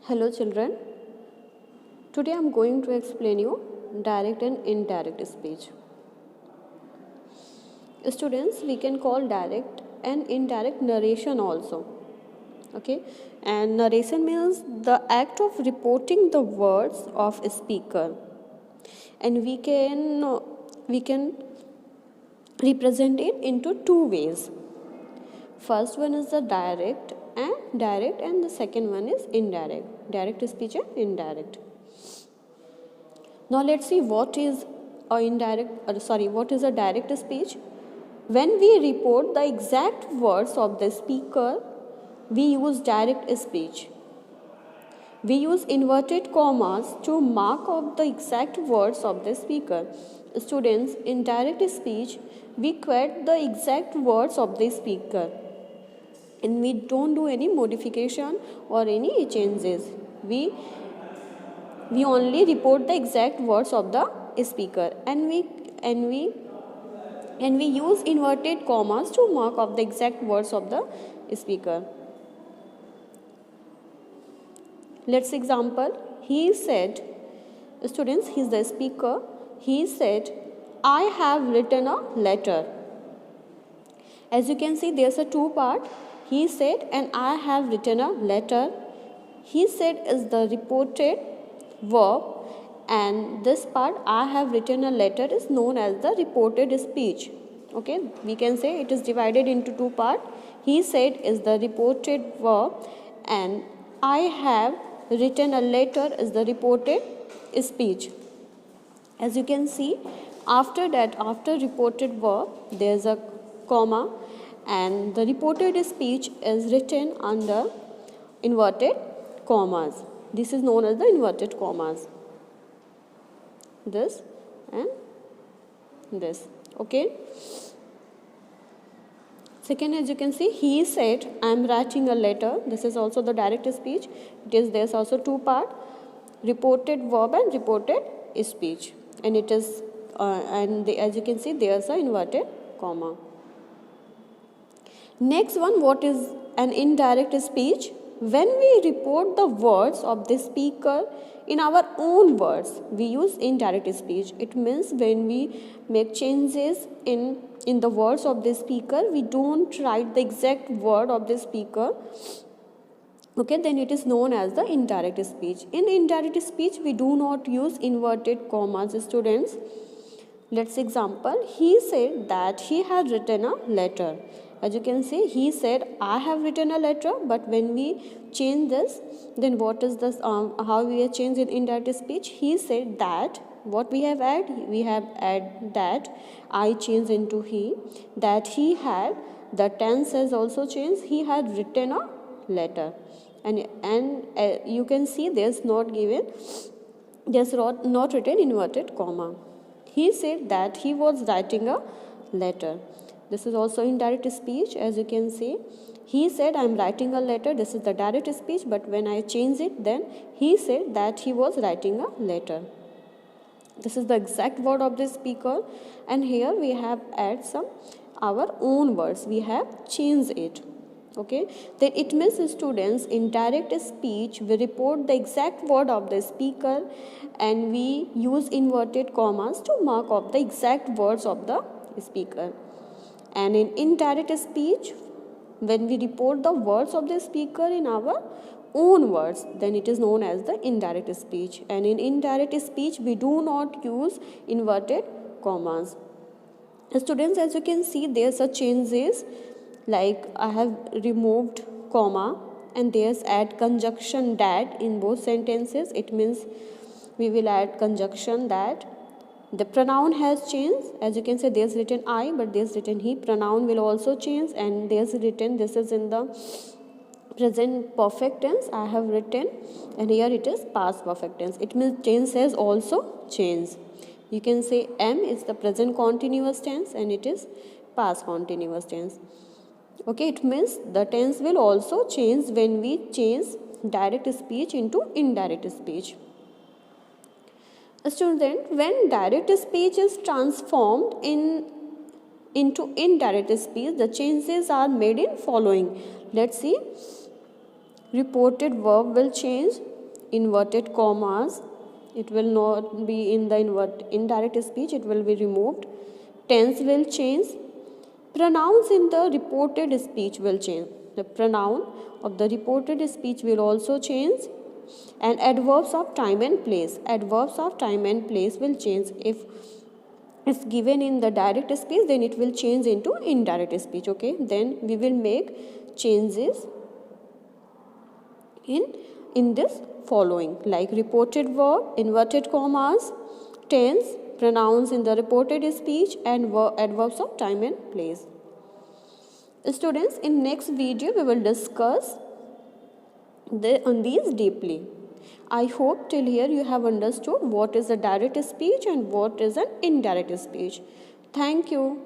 Hello children, today I am going to explain you direct and indirect speech. Students, we can call direct and indirect narration also. Okay, and narration means the act of reporting the words of a speaker, and we can represent it into two ways. First one is the direct, and the second one is indirect. Direct speech and indirect. Now let's see what is a direct speech. When we report the exact words of the speaker, we use direct speech. We use inverted commas to mark up the exact words of the speaker. Students, in direct speech, we quote the exact words of the speaker, and we don't do any modification or any changes. We only report the exact words of the speaker, and we use inverted commas to mark up the exact words of the speaker. Let's example. He said, students, he's the speaker. He said, I have written a letter. As you can see, there's a two part. He said and I have written a letter. He said is the reported verb, and this part I have written a letter is known as the reported speech. Okay, we can say it is divided into two parts. He said is the reported verb, and I have written a letter is the reported speech. As you can see, after reported verb, there is a comma, and the reported speech is written under inverted commas. This is known as the inverted commas. This and this. Okay. Second, as you can see, he said, I am writing a letter. This is also the direct speech. There's also two part, reported verb and reported speech, and it is as you can see, there's a inverted comma. Next one, what is an indirect speech? When we report the words of the speaker in our own words, we use indirect speech. It means when we make changes in the words of the speaker, we don't write the exact word of the speaker. Okay, then it is known as the indirect speech. In indirect speech, we do not use inverted commas, students. Let's example. He said that he had written a letter. As you can see, he said, I have written a letter, but when we change this, then what is this, how we have changed in indirect speech? He said that, what we have add? We have add that, I changed into he, that he had, the tense has also changed, he had written a letter. And you can see there's not written inverted comma. He said that he was writing a letter. This is also indirect speech. As you can see, he said I am writing a letter. This is the direct speech, but when I change it, then he said that he was writing a letter. This is the exact word of the speaker, and here we have add some our own words. We have changed it. Okay, then it means, students, in direct speech we report the exact word of the speaker, and we use inverted commas to mark up the exact words of the speaker. And in indirect speech, when we report the words of the speaker in our own words, then it is known as the indirect speech. And in indirect speech, we do not use inverted commas. Students, as you can see, there's a changes, like I have removed comma, and there's add conjunction that in both sentences. It means we will add conjunction that. The pronoun has changed. As you can see, there's written I, but there's written he. Pronoun will also change, and there's written, this is in the present perfect tense, I have written, and here it is past perfect tense. It means tense has also changed. You can say am is the present continuous tense, and it is past continuous tense. Okay, it means the tense will also change when we change direct speech into indirect speech. Student, when direct speech is transformed into indirect speech, the changes are made in following. Let's see. Reported verb will change, inverted commas, it will not be in the indirect speech, it will be removed. Tense will change. Pronouns in the reported speech will change. The pronoun of the reported speech will also change. And adverbs of time and place. Adverbs of time and place will change. If it's given in the direct speech, then it will change into indirect speech. Okay, then we will make changes in this following, like reported verb, inverted commas, tense, pronouns in the reported speech, and adverbs of time and place. Students, in next video we will discuss on these deeply. I hope till here you have understood what is a direct speech and what is an indirect speech. Thank you.